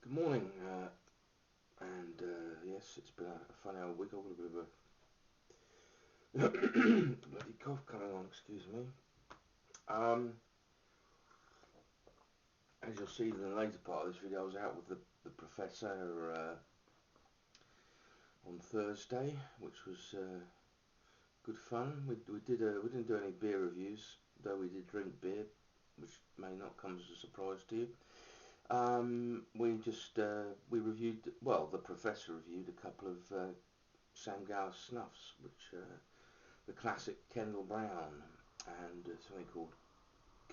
Good morning, yes, it's been a funny old week. I've got a bit of a bloody cough coming on, excuse me. Um, as you'll see in the later part of this video, I was out with the professor on Thursday, which was good fun. We didn't do any beer reviews, though we did drink beer, which may not come as a surprise to you. We reviewed, well, the professor reviewed a couple of Sam Gower snuffs, which the classic Kendall Brown and something called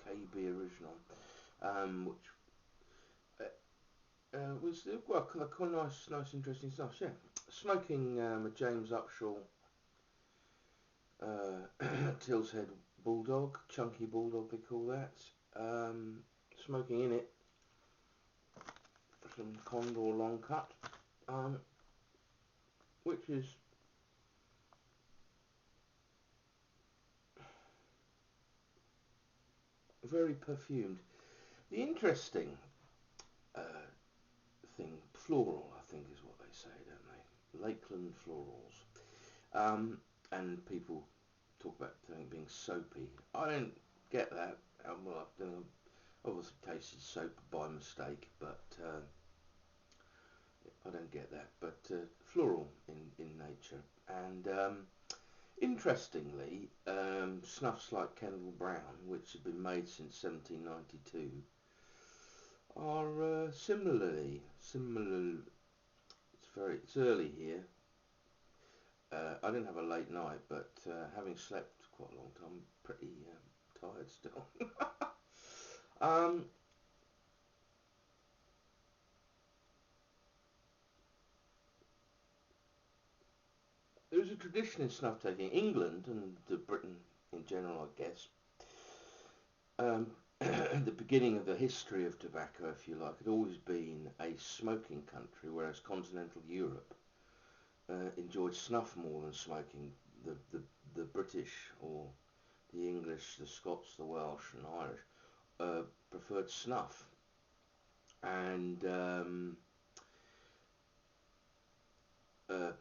KB Original, which was well, kind of nice, interesting stuff. Yeah, smoking a James Upshaw Till's Head Bulldog, Chunky Bulldog they call that. Smoking in it some Condor Long Cut, which is very perfumed. The interesting uh, thing, floral, I think is what they say, don't they? Lakeland florals. And people talk about something being soapy. I don't get that. Well, I've obviously tasted soap by mistake, but I don't get that. But floral in nature. And interestingly, snuffs like Kendall Brown, which have been made since 1792, are similar. It's early here. I didn't have a late night, but having slept quite a long time, I'm pretty tired still. um, there is a tradition in snuff taking. England and Britain in general, I guess. The beginning of the history of tobacco, if you like, had always been a smoking country, whereas continental Europe enjoyed snuff more than smoking. The British or the English, the Scots, the Welsh and Irish preferred snuff, and uh,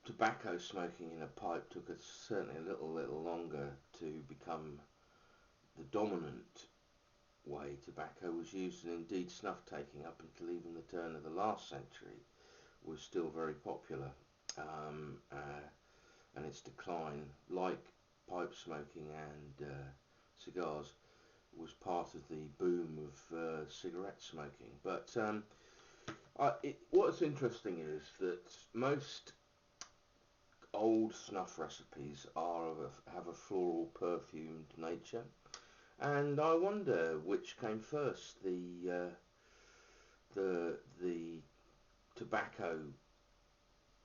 tobacco smoking in a pipe took us certainly a little longer to become the dominant way tobacco was used, and indeed snuff taking up until even the turn of the last century was still very popular, um, uh, and its decline, like pipe smoking and cigars, was part of the boom of cigarette smoking. But what's interesting is that most old snuff recipes have a floral perfumed nature, and I wonder which came first, the tobacco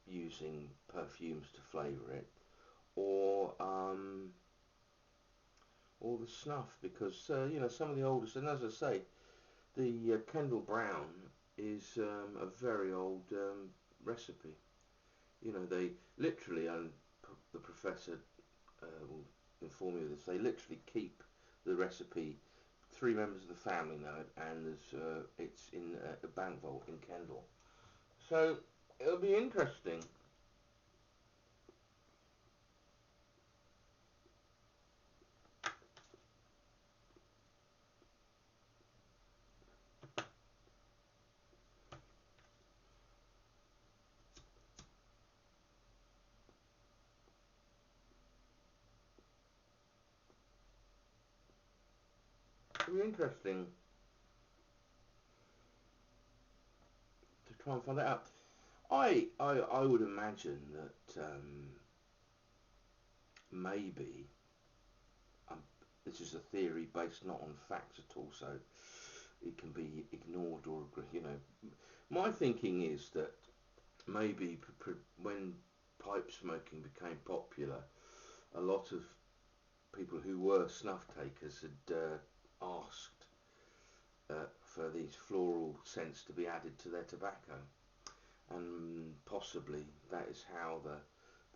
using perfumes to flavour it, or or the snuff, because some of the oldest, and as I say, the Kendall Brown is a very old recipe. They literally, and the professor will inform you of this, they literally keep the recipe. Three members of the family know it, and it's in a bank vault in Kendal. So it'll be interesting. It'll be interesting to try and find that out. I would imagine that maybe um, this is a theory based not on facts at all, so it can be ignored or My thinking is that maybe when pipe smoking became popular, a lot of people who were snuff takers had asked for these floral scents to be added to their tobacco, and possibly that is how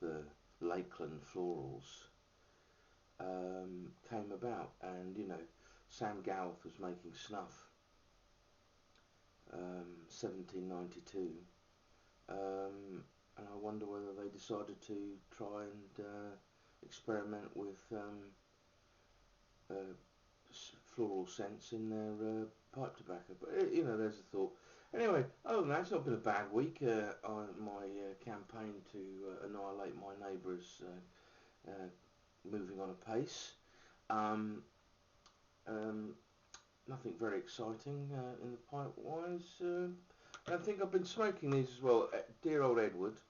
the Lakeland florals came about. And Sam Gower was making snuff 1792. And I wonder whether they decided to try and experiment with floral scents in their pipe tobacco. But you know, there's a thought. Anyway, other than that, it's not been a bad week. On my campaign to annihilate my neighbours moving on apace. Um, Nothing very exciting in the pipe wise. I think I've been smoking these as well. Dear old Edward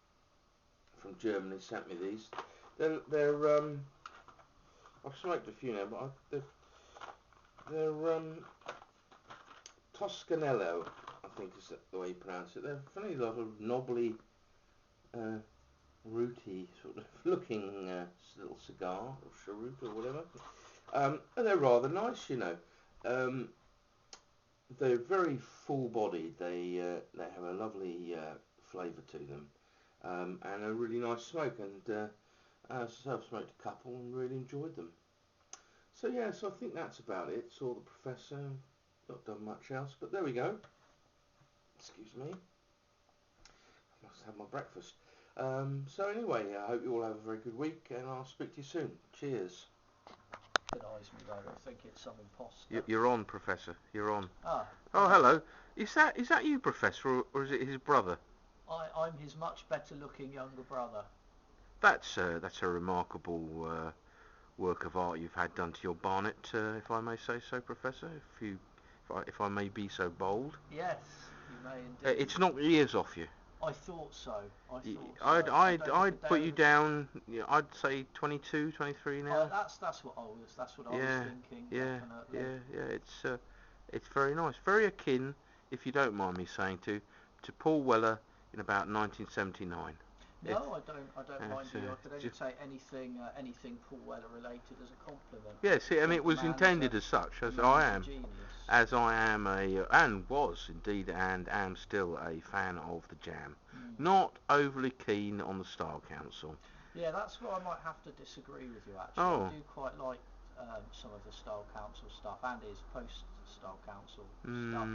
from Germany sent me these. They're I've smoked a few now, but they're Toscanello, I think is the way you pronounce it. They're funny little knobbly, rooty sort of looking little cigar or cheroot or whatever. And they're rather nice, you know. They're very full-bodied. They have a lovely flavour to them, and a really nice smoke. And I've smoked a couple and really enjoyed them. So yeah, so I think that's about it. Saw the Professor. Not done much else, but there we go. Excuse me. I must have my breakfast. So anyway, I hope you all have a very good week, and I'll speak to you soon. Cheers. Recognise me though, I think it's some imposter. You're on, Professor. You're on. Ah. Oh, hello. Is that you, Professor, or is it his brother? I'm his much better looking younger brother. That's a remarkable work of art you've had done to your barnet, if I may say so, Professor. If I may be so bold. Yes, you may indeed. It's knocked years off you. I thought so. I'd put you down. I'd say 22, 23 now. That's what I was thinking. Yeah, definitely. yeah. It's very nice, very akin, if you don't mind me saying, to Paul Weller in about 1979. No, I don't mind you. I could only take anything Paul Weller related as a compliment. Yes, and it was intended as such, as I am and was indeed and am still a fan of the Jam. Not overly keen on the Style Council. Yeah, that's where I might have to disagree with you actually. Oh. I do quite like some of the Style Council stuff and his post-Style Council stuff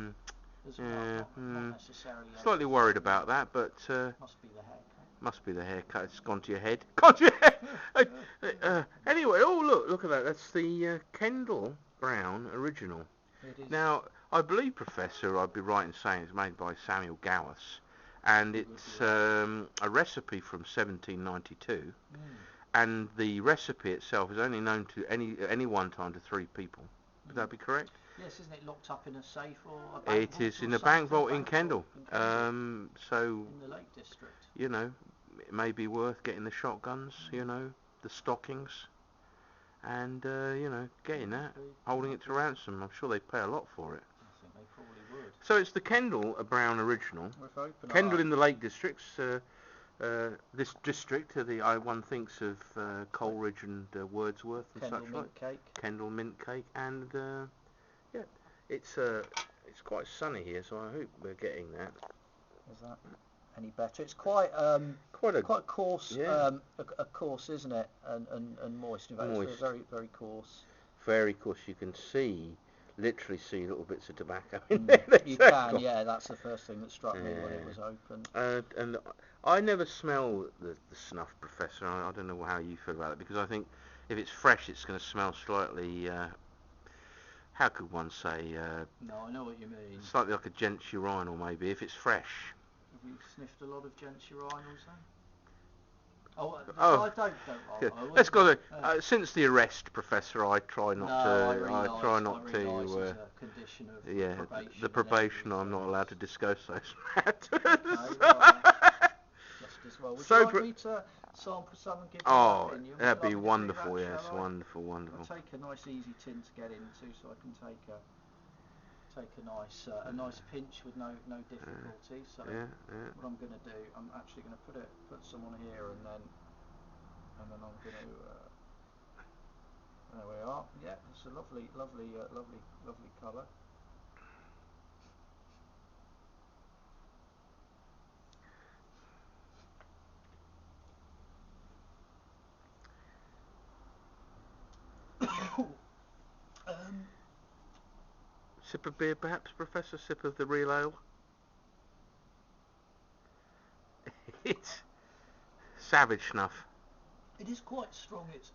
as well. Not necessarily. Slightly worried about that, but must be the haircut. Must be the haircut. It's gone to your head. Gone to your head. Anyway, oh look at that. That's the Kendall Brown original. It is. Now, I believe, Professor, I'd be right in saying it's made by Samuel Gowis, and it's a recipe from 1792, and the recipe itself is only known to any one time to 3 people. Would that be correct? Yes, isn't it locked up in a safe or a bank It vault is or in a something? bank vault in Kendal. So in the Lake District. You know, it may be worth getting the shotguns, you know, the stockings, and you know, getting that, holding it to ransom. I'm sure they'd pay a lot for it. I think they probably would. So it's the Kendal Brown original. Kendal in the Lake Districts. This district, one thinks of Coleridge and Wordsworth and Kendal such mint like. cake. Kendal mint cake, and yeah, it's quite sunny here, so I hope we're getting that. Is that any better? It's quite coarse, a coarse, isn't it? And moist. In fact, moist. It's very very coarse. Very coarse. You can literally see little bits of tobacco in there. You can, yeah. That's the first thing that struck me when it was opened. And I never smell the snuff, Professor. I don't know how you feel about it, because I think if it's fresh, it's going to smell slightly. How could one say? No, I know what you mean. Slightly like a gent's urinal, maybe, if it's fresh. Have you sniffed a lot of gents' urinals then? I don't. Let's go. Since the arrest, Professor, I try not to. I try not to. It's a condition of probation. The probation. I'm not allowed to discuss those matters. Just as well. Would you like me to sample some and give you an opinion? That'd be wonderful. Yes, wonderful. I'll take a nice easy tin to get into, so I can take a nice pinch with no difficulty. So what I'm going to do, I'm actually going to put some on here, and then I'm going to. There we are. Yeah, it's a lovely colour. Sip of beer, perhaps, Professor. Sip of the real ale. It's savage snuff. It is quite strong. It's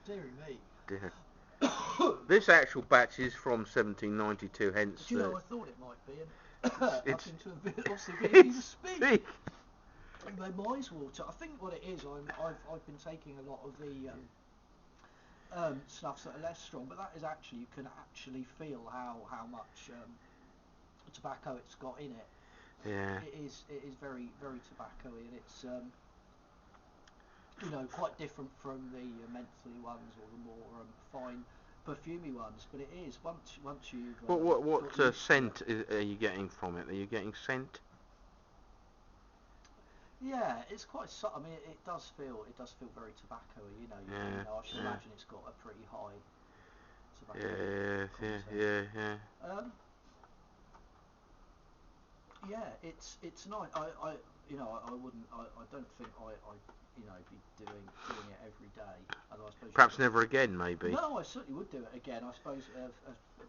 dearie me. Dear. This actual batch is from 1792, hence Do you know, the... I thought it might be, and It's nothing to a bit also being to speak. big. My eyes water. I think what it is, I've been taking a lot of the snuffs that are less strong, but that is actually, you can actually feel how much tobacco it's got in it. Yeah. It is very very tobacco-y, and it's you know, quite different from the mentholy ones or the more fine perfumey ones. But it is once you've What scent are you getting from it? Are you getting scent? Yeah, it's quite subtle. I mean, it does feel very tobacco-y. You know, Yeah, you know, I should yeah. imagine it's got a pretty high tobacco content. Yeah. Yeah, it's nice. I you know, I wouldn't. I don't think I you know, be doing it every day. And I suppose Perhaps never again, maybe. no, I certainly would do it again. I suppose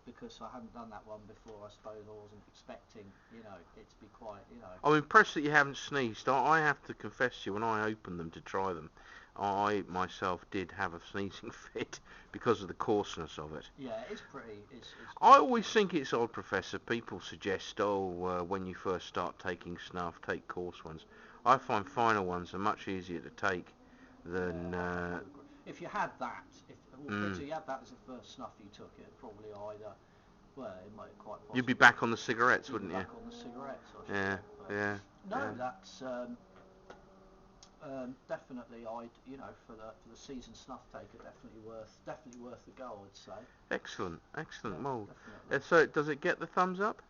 because I haven't done that one before. I suppose I wasn't expecting, you know, it to be quite, you know. I'm impressed that you haven't sneezed. I have to confess to you, when I opened them to try them, I myself did have a sneezing fit because of the coarseness of it. Yeah, it's pretty. It's I always think it's odd, Professor. People suggest, when you first start taking snuff, take coarse ones. I find finer ones are much easier to take than... if you had that, so you had that as the first snuff you took, it probably either, well, it might quite possibly... You'd be back on the cigarettes, wouldn't you? Back on the cigarettes, I should think. Yeah. No, yeah. that's definitely, you know, for the seasoned snuff taker, definitely worth the go, I'd say. Excellent. Yeah, Well, definitely. so does it get the thumbs up?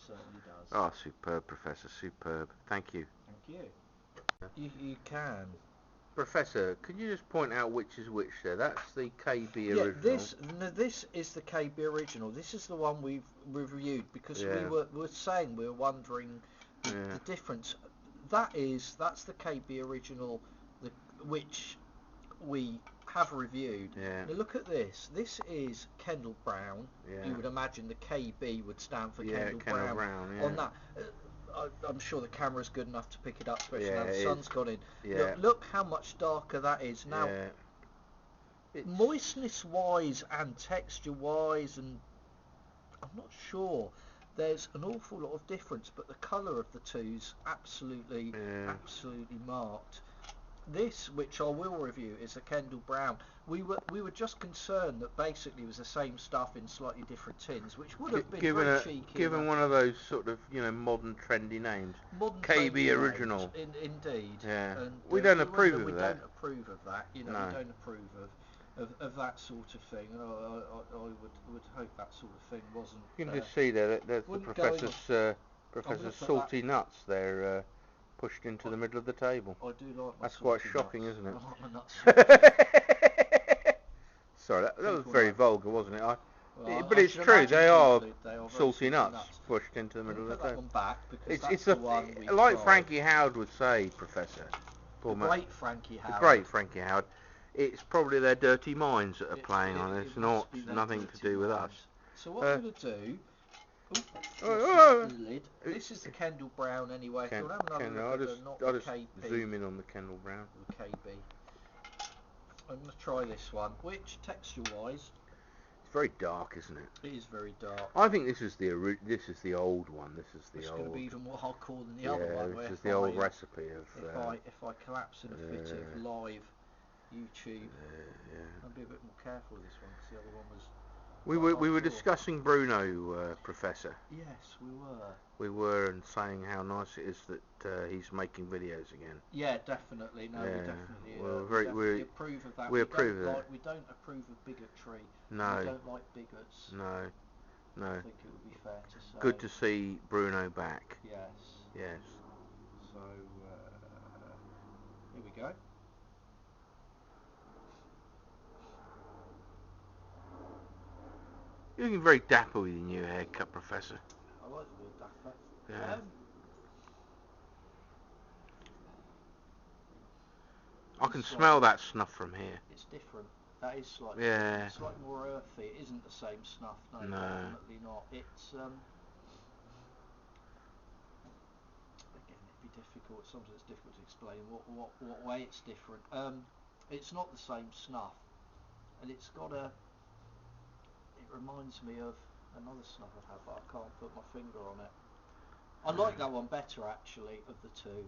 Certainly does. Oh, superb, Professor, superb. Thank you. Thank you. You can. Professor, could you just point out which is which there? That's the KB original. This is the KB original. This is the one we've reviewed because we were wondering the difference. That's the KB original, which we have reviewed. Yeah. Now look at this. This is Kendall Brown. Yeah. You would imagine the KB would stand for Kendall Brown. Yeah. On that. I'm sure the camera's good enough to pick it up, especially now the sun's gone in. Yeah. Look how much darker that is. Now, moistness-wise and texture-wise, and I'm not sure, there's an awful lot of difference, but the colour of the two's absolutely marked. This, which I will review, is a Kendall Brown. We were just concerned that basically it was the same stuff in slightly different tins, which would have been very cheeky. Given one of those sort of, you know, modern trendy names. Modern KB original. Indeed. Yeah. And, we don't approve of that. We don't approve of that. You know, we don't approve of that sort of thing. And I would hope that sort of thing wasn't. You can just see there's the Professor's salty nuts there. Pushed into the middle of the table. I do like my That's quite shocking, nuts. isn't it? I like my nuts. Sorry, that was very vulgar, wasn't it? But I it's true. They are salty nuts pushed into the middle of the table. Back because It's like Frankie Howard would say, Professor. The great Frankie Howard. The great Frankie Howard. It's probably their dirty minds that are playing on it. It's nothing to do with us. So what I'm going to do... lid. This is the Kendall Brown anyway. I'll just zoom in on the Kendall Brown. The KB. I'm going to try this one, which texture-wise, it's very dark, isn't it? It is very dark. I think this is the old one. It's going to be even more hardcore than the other one. This is the old recipe of. If I collapse in a fit of live YouTube, I'll be a bit more careful with this one because the other one was. We were discussing Bruno, Professor. Yes, we were. We were, and saying how nice it is that he's making videos again. Yeah, definitely. No, we definitely. We approve of that. We approve of that. We don't approve of bigotry. No. We don't like bigots. No. I think it would be fair to say. Good to see Bruno back. Yes. So here we go. You're looking very dapper with your new haircut, Professor. I like the word dapper. Yeah. I can smell that snuff from here. It's different. That is slightly different. It's slightly more earthy. It isn't the same snuff. No, definitely not. It's again, difficult. Sometimes it's difficult to explain what way it's different. It's not the same snuff, and it's got a. It reminds me of another snuff I've had, but I can't put my finger on it. I like that one better actually of the two.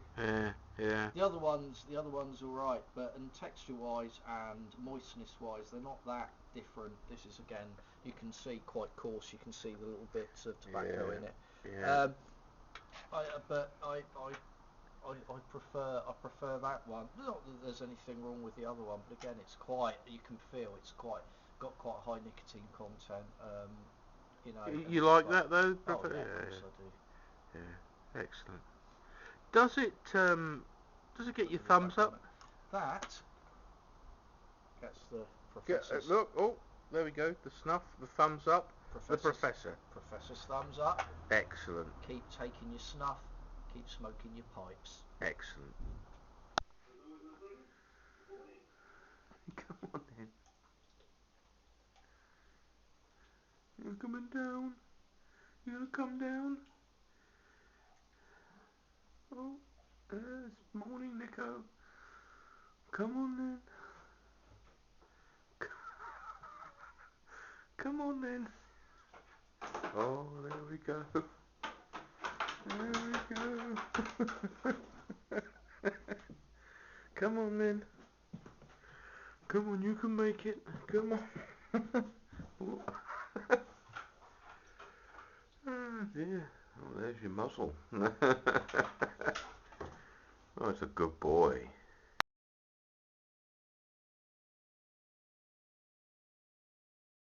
Yeah. The other one's all right, but and texture-wise and moistness-wise, they're not that different. This is again, you can see quite coarse. You can see the little bits of tobacco in it. Yeah. I prefer that one. Not that there's anything wrong with the other one, but again, it's quite. You can feel it's got quite high nicotine content. You know. You like that though? Oh yeah, Yeah, of course I do. yeah. Excellent. Does it get your thumbs up? That gets the professor's. Look, oh, there we go. The snuff, the thumbs up. The professor. Professor's thumbs up. Excellent. Keep taking your snuff. Keep smoking your pipes. Excellent. Come on then. You're coming down. You're gonna come down. Oh, it's morning, Nico. Come on then. Come on then. Oh, there we go. There we go. Come on then. Come on, you can make it. Come on. Oh dear. Oh, there's your muzzle. Oh, it's a good boy.